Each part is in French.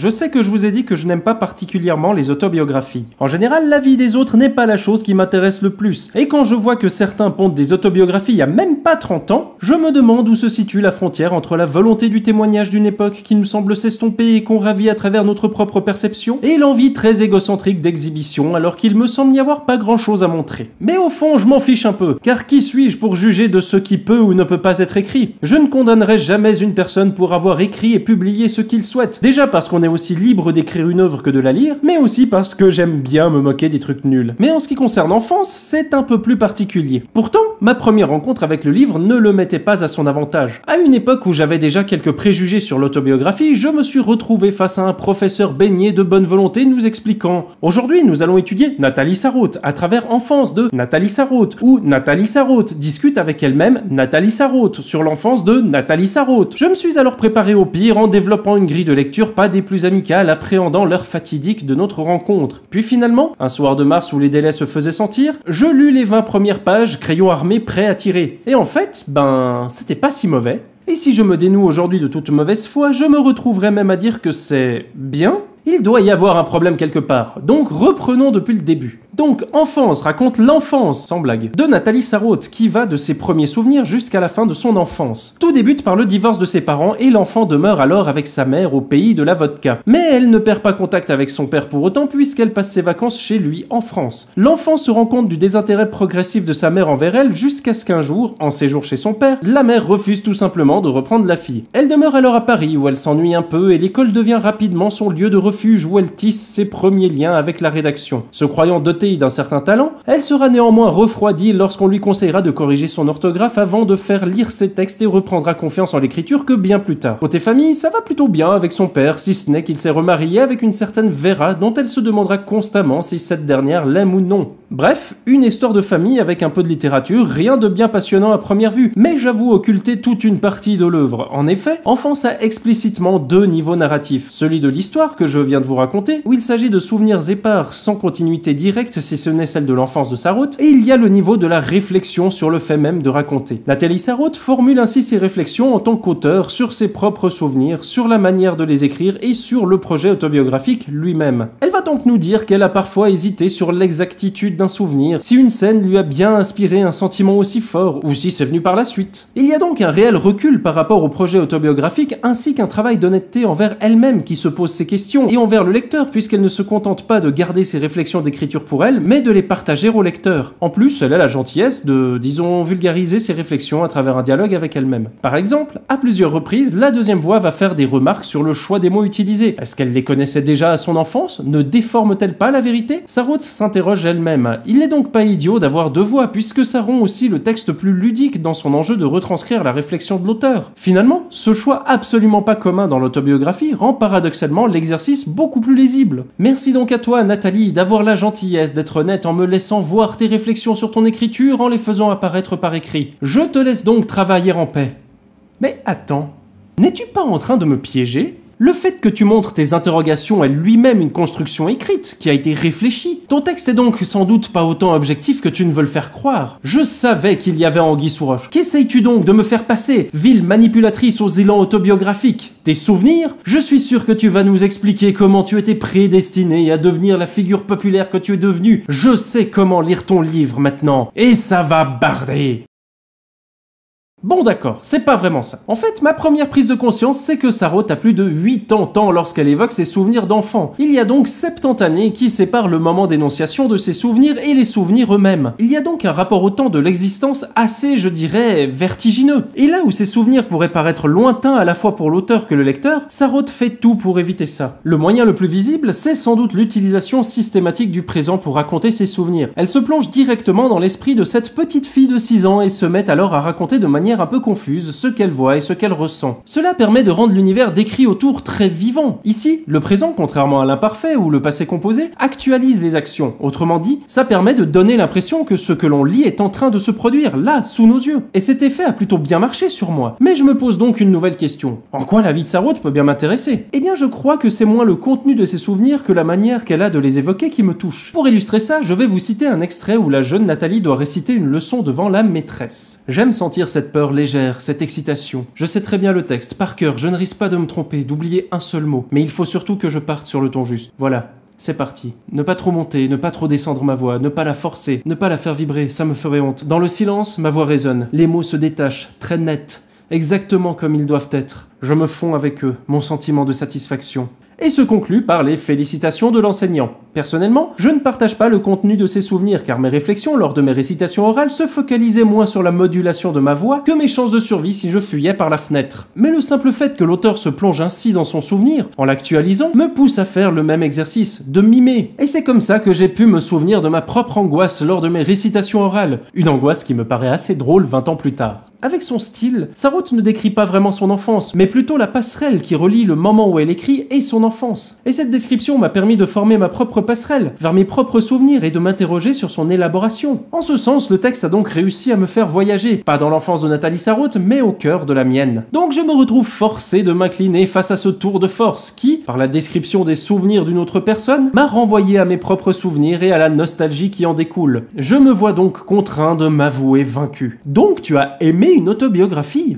je sais que je vous ai dit que je n'aime pas particulièrement les autobiographies. En général, la vie des autres n'est pas la chose qui m'intéresse le plus. Et quand je vois que certains pondent des autobiographies il y a même pas 30 ans, je me demande où se situe la frontière entre la volonté du témoignage d'une époque qui nous semble s'estomper et qu'on ravit à travers notre propre perception, et l'envie très égocentrique d'exhibition alors qu'il me semble n'y avoir pas grand chose à montrer. Mais au fond, je m'en fiche un peu, car qui suis-je pour juger de ce qui peut ou ne peut pas être écrit? Je ne condamnerai jamais une personne pour avoir écrit et publié ce qu'il souhaite. Déjà parce qu'on est aussi libre d'écrire une œuvre que de la lire, mais aussi parce que j'aime bien me moquer des trucs nuls. Mais en ce qui concerne Enfance, c'est un peu plus particulier. Pourtant, ma première rencontre avec le livre ne le mettait pas à son avantage. À une époque où j'avais déjà quelques préjugés sur l'autobiographie, je me suis retrouvé face à un professeur baigné de bonne volonté nous expliquant « Aujourd'hui, nous allons étudier Nathalie Sarraute à travers Enfance de Nathalie Sarraute » ou « Nathalie Sarraute discute avec elle-même Nathalie Sarraute sur l'enfance de Nathalie Sarraute ». Je me suis alors préparé au pire en développant une grille de lecture pas des plus amicales appréhendant l'heure fatidique de notre rencontre. Puis finalement, un soir de mars où les délais se faisaient sentir, je lus les 20 premières pages, crayon armé prêt à tirer. Et en fait, c'était pas si mauvais. Et si je me dénoue aujourd'hui de toute mauvaise foi, je me retrouverai même à dire que c'est bien. Il doit y avoir un problème quelque part. Donc reprenons depuis le début. Donc Enfance raconte l'enfance, sans blague, de Nathalie Sarraute qui va de ses premiers souvenirs jusqu'à la fin de son enfance. Tout débute par le divorce de ses parents et l'enfant demeure alors avec sa mère au pays de la vodka. Mais elle ne perd pas contact avec son père pour autant puisqu'elle passe ses vacances chez lui en France. L'enfant se rend compte du désintérêt progressif de sa mère envers elle jusqu'à ce qu'un jour, en séjour chez son père, la mère refuse tout simplement de reprendre la fille. Elle demeure alors à Paris où elle s'ennuie un peu et l'école devient rapidement son lieu de refuge où elle tisse ses premiers liens avec la rédaction. Se croyant dotée d'un certain talent, elle sera néanmoins refroidie lorsqu'on lui conseillera de corriger son orthographe avant de faire lire ses textes et reprendra confiance en l'écriture que bien plus tard. Côté famille, ça va plutôt bien avec son père, si ce n'est qu'il s'est remarié avec une certaine Vera dont elle se demandera constamment si cette dernière l'aime ou non. Bref, une histoire de famille avec un peu de littérature, rien de bien passionnant à première vue, mais j'avoue occulter toute une partie de l'œuvre. En effet, Enfance a explicitement deux niveaux narratifs. Celui de l'histoire que je viens de vous raconter, où il s'agit de souvenirs épars sans continuité directe si ce n'est celle de l'enfance de Sarraute, et il y a le niveau de la réflexion sur le fait même de raconter. Nathalie Sarraute formule ainsi ses réflexions en tant qu'auteur sur ses propres souvenirs, sur la manière de les écrire et sur le projet autobiographique lui-même. Elle va donc nous dire qu'elle a parfois hésité sur l'exactitude d'un souvenir, si une scène lui a bien inspiré un sentiment aussi fort, ou si c'est venu par la suite. Il y a donc un réel recul par rapport au projet autobiographique, ainsi qu'un travail d'honnêteté envers elle-même qui se pose ces questions, et envers le lecteur, puisqu'elle ne se contente pas de garder ses réflexions d'écriture pour elle, mais de les partager au lecteur. En plus, elle a la gentillesse de, disons, vulgariser ses réflexions à travers un dialogue avec elle-même. Par exemple, à plusieurs reprises, la deuxième voix va faire des remarques sur le choix des mots utilisés. Est-ce qu'elle les connaissait déjà à son enfance? Ne déforme-t-elle pas la vérité? Sarraute s'interroge elle-même. Il n'est donc pas idiot d'avoir deux voix, puisque ça rend aussi le texte plus ludique dans son enjeu de retranscrire la réflexion de l'auteur. Finalement, ce choix absolument pas commun dans l'autobiographie rend paradoxalement l'exercice beaucoup plus lisible. Merci donc à toi, Nathalie, d'avoir la gentillesse d'être honnête en me laissant voir tes réflexions sur ton écriture en les faisant apparaître par écrit. Je te laisse donc travailler en paix. Mais attends, n'es-tu pas en train de me piéger ? Le fait que tu montres tes interrogations est lui-même une construction écrite, qui a été réfléchie. Ton texte est donc sans doute pas autant objectif que tu ne veux le faire croire. Je savais qu'il y avait anguille sous roche. Qu'essayes-tu donc de me faire passer, ville manipulatrice aux élans autobiographiques? Tes souvenirs? Je suis sûr que tu vas nous expliquer comment tu étais prédestiné à devenir la figure populaire que tu es devenue. Je sais comment lire ton livre maintenant. Et ça va barder. Bon d'accord, c'est pas vraiment ça. En fait, ma première prise de conscience, c'est que Sarraute a plus de 80 ans lorsqu'elle évoque ses souvenirs d'enfant. Il y a donc 70 années qui séparent le moment d'énonciation de ses souvenirs et les souvenirs eux-mêmes. Il y a donc un rapport au temps de l'existence assez, je dirais, vertigineux. Et là où ces souvenirs pourraient paraître lointains à la fois pour l'auteur que le lecteur, Sarraute fait tout pour éviter ça. Le moyen le plus visible, c'est sans doute l'utilisation systématique du présent pour raconter ses souvenirs. Elle se plonge directement dans l'esprit de cette petite fille de 6 ans et se met alors à raconter de manière un peu confuse ce qu'elle voit et ce qu'elle ressent. Cela permet de rendre l'univers décrit autour très vivant. Ici, le présent, contrairement à l'imparfait ou le passé composé, actualise les actions. Autrement dit, ça permet de donner l'impression que ce que l'on lit est en train de se produire, là, sous nos yeux. Et cet effet a plutôt bien marché sur moi. Mais je me pose donc une nouvelle question. En quoi la vie de Sarraute peut bien m'intéresser? Eh bien, je crois que c'est moins le contenu de ses souvenirs que la manière qu'elle a de les évoquer qui me touche. Pour illustrer ça, je vais vous citer un extrait où la jeune Nathalie doit réciter une leçon devant la maîtresse. J'aime sentir cette peur vapeur légère, cette excitation. Je sais très bien le texte, par cœur, je ne risque pas de me tromper, d'oublier un seul mot. Mais il faut surtout que je parte sur le ton juste. Voilà. C'est parti. Ne pas trop monter, ne pas trop descendre ma voix, ne pas la forcer, ne pas la faire vibrer, ça me ferait honte. Dans le silence, ma voix résonne. Les mots se détachent, très nets, exactement comme ils doivent être. Je me fonds avec eux, mon sentiment de satisfaction. Et se conclut par les félicitations de l'enseignant. Personnellement, je ne partage pas le contenu de ces souvenirs car mes réflexions lors de mes récitations orales se focalisaient moins sur la modulation de ma voix que mes chances de survie si je fuyais par la fenêtre. Mais le simple fait que l'auteur se plonge ainsi dans son souvenir, en l'actualisant, me pousse à faire le même exercice, de mimer. Et c'est comme ça que j'ai pu me souvenir de ma propre angoisse lors de mes récitations orales, une angoisse qui me paraît assez drôle 20 ans plus tard. Avec son style, Sarraute ne décrit pas vraiment son enfance, mais plutôt la passerelle qui relie le moment où elle écrit et son enfance. Et cette description m'a permis de former ma propre passerelle, vers mes propres souvenirs et de m'interroger sur son élaboration. En ce sens, le texte a donc réussi à me faire voyager, pas dans l'enfance de Nathalie Sarraute, mais au cœur de la mienne. Donc je me retrouve forcé de m'incliner face à ce tour de force qui, par la description des souvenirs d'une autre personne, m'a renvoyé à mes propres souvenirs et à la nostalgie qui en découle. Je me vois donc contraint de m'avouer vaincu. Donc tu as aimé une autobiographie?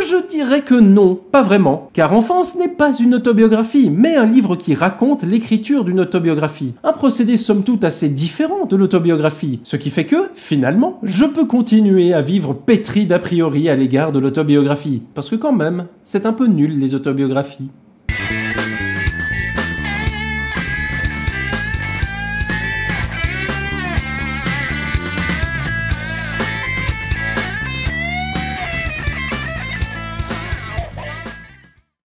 Je dirais que non, pas vraiment, car Enfance n'est pas une autobiographie, mais un livre qui raconte l'écriture d'une autobiographie. Un procédé somme toute assez différent de l'autobiographie, ce qui fait que, finalement, je peux continuer à vivre pétri d'a priori à l'égard de l'autobiographie, parce que quand même, c'est un peu nul les autobiographies.